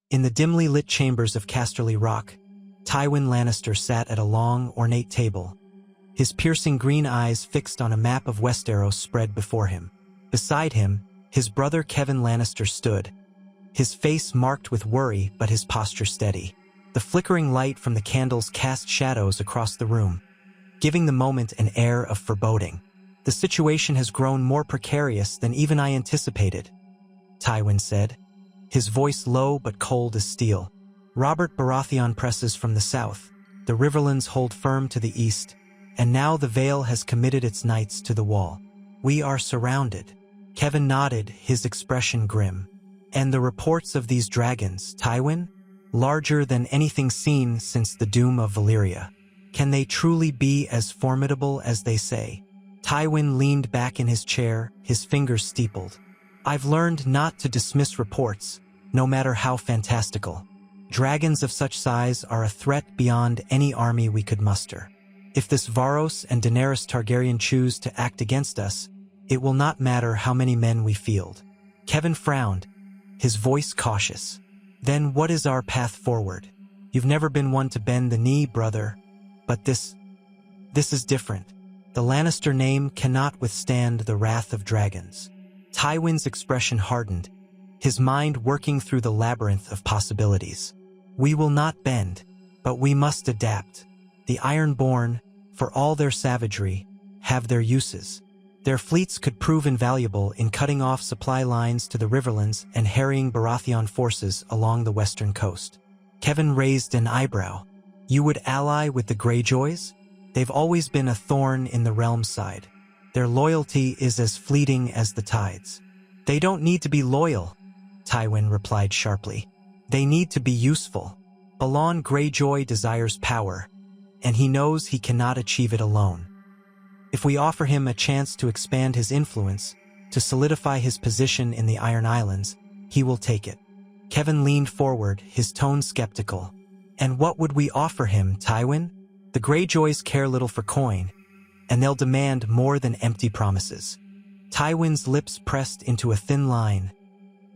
In the dimly lit chambers of Casterly Rock, Tywin Lannister sat at a long, ornate table, his piercing green eyes fixed on a map of Westeros spread before him. Beside him, his brother Kevan Lannister stood, his face marked with worry but his posture steady. The flickering light from the candles cast shadows across the room, giving the moment an air of foreboding. "The situation has grown more precarious than even I anticipated," Tywin said, his voice low but cold as steel. "Robert Baratheon presses from the south, the Riverlands hold firm to the east, and now the Vale has committed its knights to the wall. We are surrounded." Kevan nodded, his expression grim. "And the reports of these dragons, Tywin? Larger than anything seen since the doom of Valyria. Can they truly be as formidable as they say?" Tywin leaned back in his chair, his fingers steepled. "I've learned not to dismiss reports, no matter how fantastical. Dragons of such size are a threat beyond any army we could muster. If this Varos and Daenerys Targaryen choose to act against us, it will not matter how many men we field." Kevan frowned, his voice cautious. "Then what is our path forward? You've never been one to bend the knee, brother. But this is different. The Lannister name cannot withstand the wrath of dragons." Tywin's expression hardened, his mind working through the labyrinth of possibilities. "We will not bend, but we must adapt. The Ironborn, for all their savagery, have their uses. Their fleets could prove invaluable in cutting off supply lines to the Riverlands and harrying Baratheon forces along the western coast." Kevan raised an eyebrow. "You would ally with the Greyjoys? They've always been a thorn in the realm's side. Their loyalty is as fleeting as the tides." "They don't need to be loyal," Tywin replied sharply. "They need to be useful. Balon Greyjoy desires power, and he knows he cannot achieve it alone. If we offer him a chance to expand his influence, to solidify his position in the Iron Islands, he will take it." Kevan leaned forward, his tone skeptical. "And what would we offer him, Tywin? The Greyjoys care little for coin, and they'll demand more than empty promises." Tywin's lips pressed into a thin line,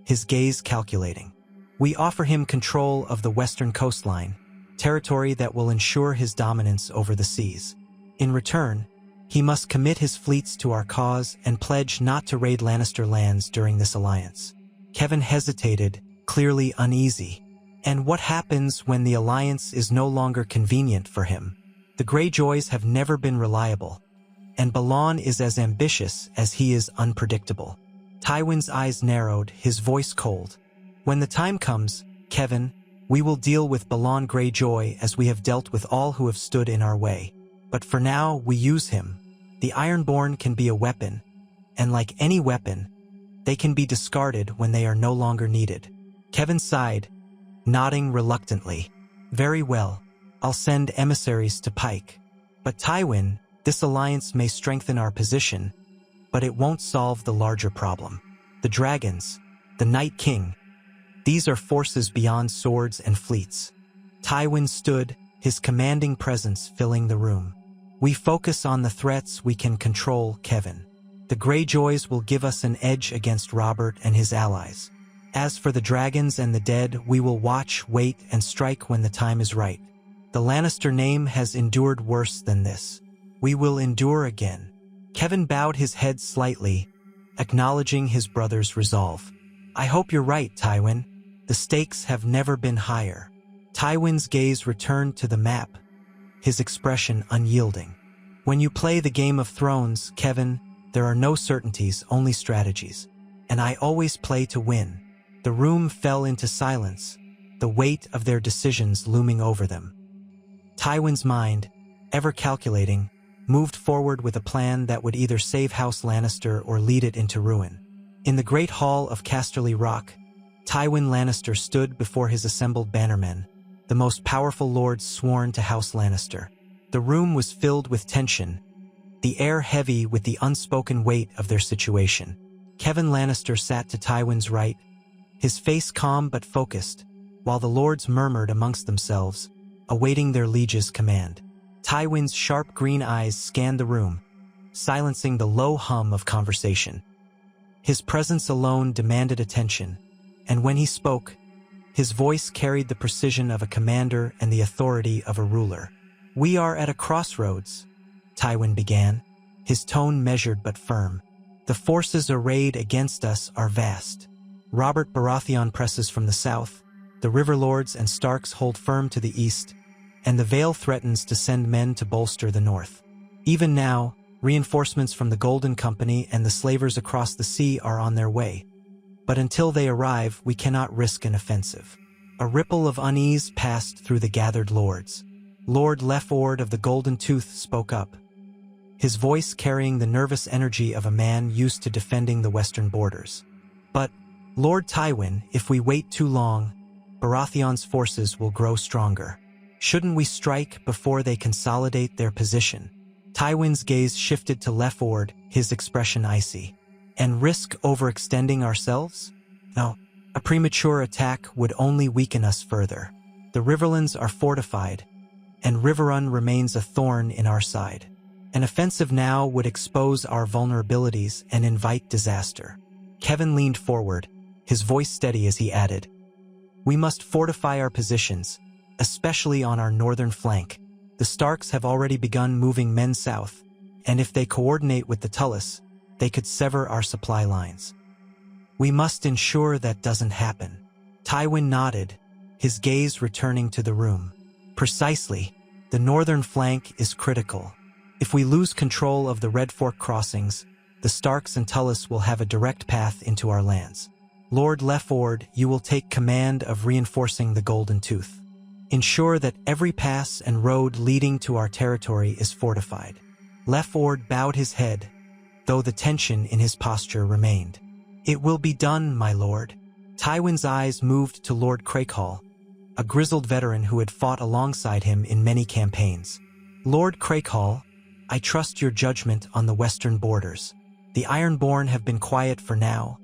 his gaze calculating. "We offer him control of the western coastline, territory that will ensure his dominance over the seas. In return, he must commit his fleets to our cause and pledge not to raid Lannister lands during this alliance." Kevan hesitated, clearly uneasy. "And what happens when the alliance is no longer convenient for him? The Greyjoys have never been reliable, and Balon is as ambitious as he is unpredictable." Tywin's eyes narrowed, his voice cold. "When the time comes, Kevan, we will deal with Balon Greyjoy as we have dealt with all who have stood in our way. But for now, we use him. The Ironborn can be a weapon, and like any weapon, they can be discarded when they are no longer needed." Kevan sighed, nodding reluctantly. "Very well, I'll send emissaries to Pike. But Tywin, this alliance may strengthen our position, but it won't solve the larger problem. The dragons, the Night King, these are forces beyond swords and fleets." Tywin stood, his commanding presence filling the room. "We focus on the threats we can control, Kevan. The Greyjoys will give us an edge against Robert and his allies. As for the dragons and the dead, we will watch, wait, and strike when the time is right. The Lannister name has endured worse than this. We will endure again." Kevan bowed his head slightly, acknowledging his brother's resolve. "I hope you're right, Tywin. The stakes have never been higher." Tywin's gaze returned to the map, his expression unyielding. "When you play the Game of Thrones, Kevan, there are no certainties, only strategies. And I always play to win." The room fell into silence, the weight of their decisions looming over them. Tywin's mind, ever calculating, moved forward with a plan that would either save House Lannister or lead it into ruin. In the great hall of Casterly Rock, Tywin Lannister stood before his assembled bannermen, the most powerful lords sworn to House Lannister. The room was filled with tension, the air heavy with the unspoken weight of their situation. Kevan Lannister sat to Tywin's right, his face calm but focused, while the lords murmured amongst themselves, awaiting their liege's command. Tywin's sharp green eyes scanned the room, silencing the low hum of conversation. His presence alone demanded attention, and when he spoke, His voice carried the precision of a commander and the authority of a ruler. "We are at a crossroads," Tywin began, his tone measured but firm. "The forces arrayed against us are vast. Robert Baratheon presses from the south, the Riverlords and Starks hold firm to the east, and the Vale threatens to send men to bolster the north. Even now, reinforcements from the Golden Company and the slavers across the sea are on their way. But until they arrive, we cannot risk an offensive." A ripple of unease passed through the gathered lords. Lord Lefford of the Golden Tooth spoke up, his voice carrying the nervous energy of a man used to defending the western borders. "But, Lord Tywin, if we wait too long, Baratheon's forces will grow stronger. Shouldn't we strike before they consolidate their position?" Tywin's gaze shifted to Lefford, his expression icy. "And risk overextending ourselves? No, a premature attack would only weaken us further. The Riverlands are fortified, and Riverrun remains a thorn in our side. An offensive now would expose our vulnerabilities and invite disaster." Kevan leaned forward, his voice steady as he added, "We must fortify our positions, especially on our northern flank. The Starks have already begun moving men south, and if they coordinate with the Tullus, they could sever our supply lines. We must ensure that doesn't happen." Tywin nodded, his gaze returning to the room. "Precisely. The northern flank is critical. If we lose control of the Red Fork crossings, the Starks and Tullus will have a direct path into our lands. Lord Lefford, you will take command of reinforcing the Golden Tooth. Ensure that every pass and road leading to our territory is fortified." Lefford bowed his head, though the tension in his posture remained. "It will be done, my lord." Tywin's eyes moved to Lord Crakehall, a grizzled veteran who had fought alongside him in many campaigns. "Lord Crakehall, I trust your judgment on the western borders. The Ironborn have been quiet for now,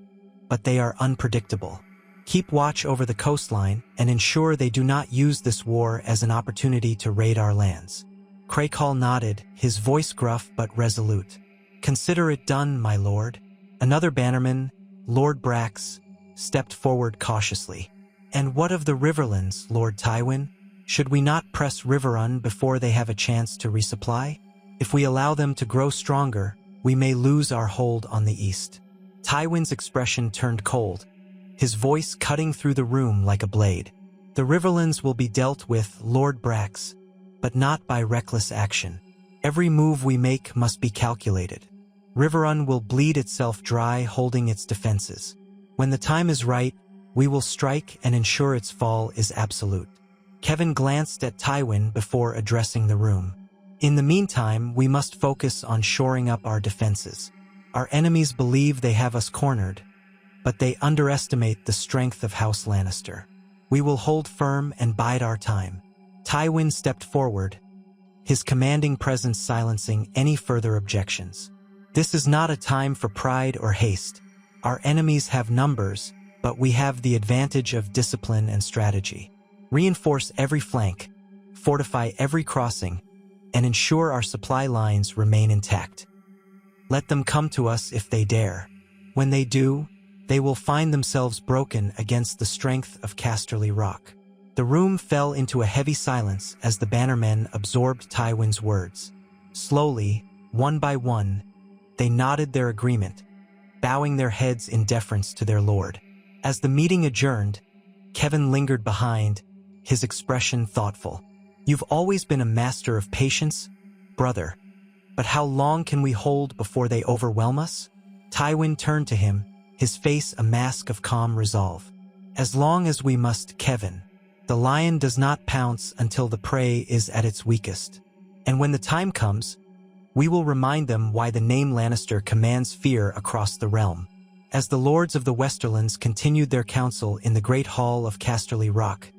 but they are unpredictable. Keep watch over the coastline and ensure they do not use this war as an opportunity to raid our lands." Crakehall nodded, his voice gruff but resolute. "Consider it done, my lord." Another bannerman, Lord Brax, stepped forward cautiously. "And what of the Riverlands, Lord Tywin? Should we not press Riverrun before they have a chance to resupply? If we allow them to grow stronger, we may lose our hold on the east." Tywin's expression turned cold, his voice cutting through the room like a blade. "The Riverlands will be dealt with, Lord Brax, but not by reckless action. Every move we make must be calculated. Riverrun will bleed itself dry holding its defenses. When the time is right, we will strike and ensure its fall is absolute." Kevan glanced at Tywin before addressing the room. "In the meantime, we must focus on shoring up our defenses. Our enemies believe they have us cornered, but they underestimate the strength of House Lannister. We will hold firm and bide our time." Tywin stepped forward, his commanding presence silencing any further objections. "This is not a time for pride or haste. Our enemies have numbers, but we have the advantage of discipline and strategy. Reinforce every flank, fortify every crossing, and ensure our supply lines remain intact. Let them come to us if they dare. When they do, they will find themselves broken against the strength of Casterly Rock." The room fell into a heavy silence as the bannermen absorbed Tywin's words. Slowly, one by one, they nodded their agreement, bowing their heads in deference to their lord. As the meeting adjourned, Kevan lingered behind, his expression thoughtful. "You've always been a master of patience, brother. But how long can we hold before they overwhelm us?" Tywin turned to him, his face a mask of calm resolve. "As long as we must, Kevan. The lion does not pounce until the prey is at its weakest. And when the time comes, we will remind them why the name Lannister commands fear across the realm." As the lords of the Westerlands continued their council in the great hall of Casterly Rock,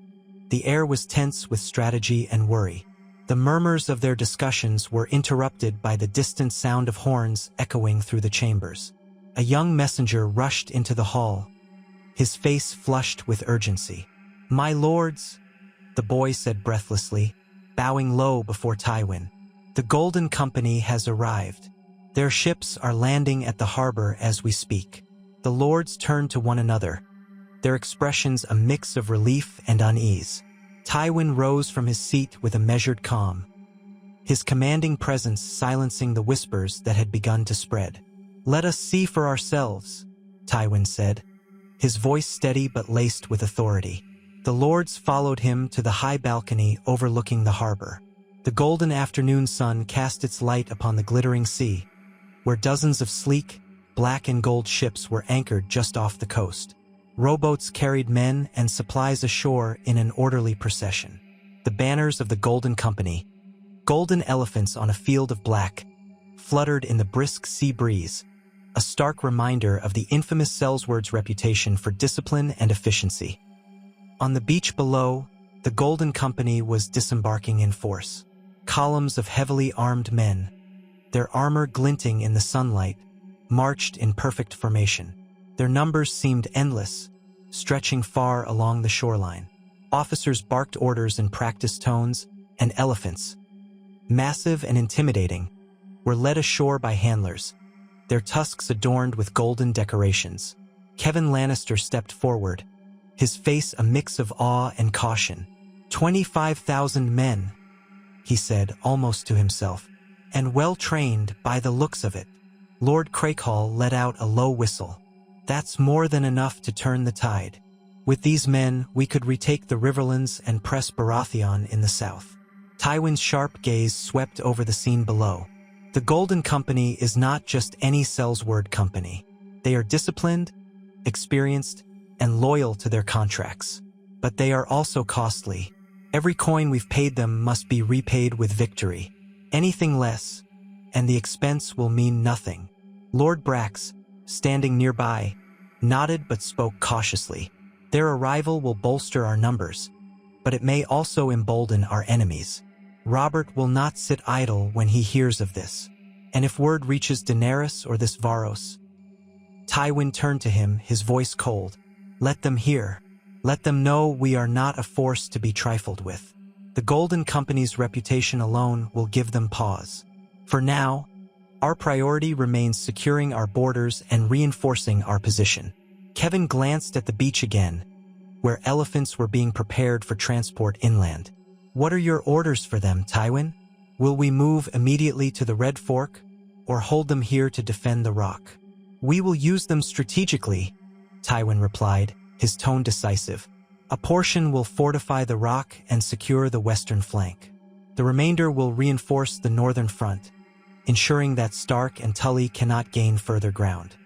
the air was tense with strategy and worry. The murmurs of their discussions were interrupted by the distant sound of horns echoing through the chambers. A young messenger rushed into the hall, his face flushed with urgency. "My lords," the boy said breathlessly, bowing low before Tywin, "the Golden Company has arrived. Their ships are landing at the harbor as we speak." The lords turned to one another, their expressions a mix of relief and unease. Tywin rose from his seat with a measured calm, his commanding presence silencing the whispers that had begun to spread. "Let us see for ourselves," Tywin said, his voice steady but laced with authority. The lords followed him to the high balcony overlooking the harbor. The golden afternoon sun cast its light upon the glittering sea, where dozens of sleek, black and gold ships were anchored just off the coast. Rowboats carried men and supplies ashore in an orderly procession. The banners of the Golden Company, golden elephants on a field of black, fluttered in the brisk sea breeze, a stark reminder of the infamous Seldsword's reputation for discipline and efficiency. On the beach below, the Golden Company was disembarking in force. Columns of heavily armed men, their armor glinting in the sunlight, marched in perfect formation. Their numbers seemed endless, stretching far along the shoreline. Officers barked orders in practiced tones, and elephants, massive and intimidating, were led ashore by handlers, their tusks adorned with golden decorations. Kevan Lannister stepped forward, his face a mix of awe and caution. 25,000 men, he said almost to himself, and well-trained by the looks of it. Lord Crakehall let out a low whistle. That's more than enough to turn the tide. With these men, we could retake the Riverlands and press Baratheon in the south. Tywin's sharp gaze swept over the scene below. The Golden Company is not just any Seldsword company. They are disciplined, experienced, and loyal to their contracts. But they are also costly. Every coin we've paid them must be repaid with victory. Anything less, and the expense will mean nothing. Lord Brax, standing nearby, nodded but spoke cautiously. Their arrival will bolster our numbers, but it may also embolden our enemies. Robert will not sit idle when he hears of this. And if word reaches Daenerys or this Varos— Tywin turned to him, his voice cold. Let them hear. Let them know we are not a force to be trifled with. The Golden Company's reputation alone will give them pause. For now, our priority remains securing our borders and reinforcing our position. Kevan glanced at the beach again, where elephants were being prepared for transport inland. What are your orders for them, Tywin? Will we move immediately to the Red Fork, or hold them here to defend the rock? We will use them strategically, Tywin replied, his tone decisive. A portion will fortify the rock and secure the western flank. The remainder will reinforce the northern front, ensuring that Stark and Tully cannot gain further ground.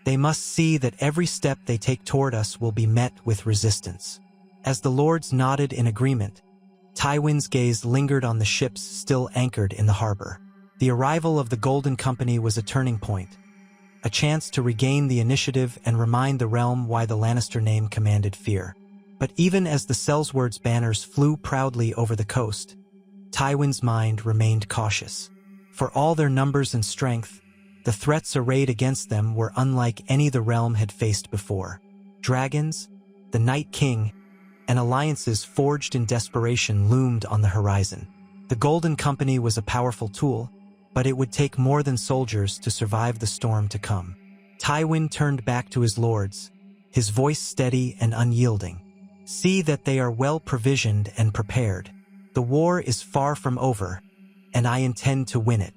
They must see that every step they take toward us will be met with resistance. As the lords nodded in agreement, Tywin's gaze lingered on the ships still anchored in the harbor. The arrival of the Golden Company was a turning point, a chance to regain the initiative and remind the realm why the Lannister name commanded fear. But even as the Seldsword's banners flew proudly over the coast, Tywin's mind remained cautious. For all their numbers and strength, the threats arrayed against them were unlike any the realm had faced before. Dragons, the Night King, and alliances forged in desperation loomed on the horizon. The Golden Company was a powerful tool, but it would take more than soldiers to survive the storm to come. Tywin turned back to his lords, his voice steady and unyielding. See that they are well provisioned and prepared. The war is far from over, and I intend to win it.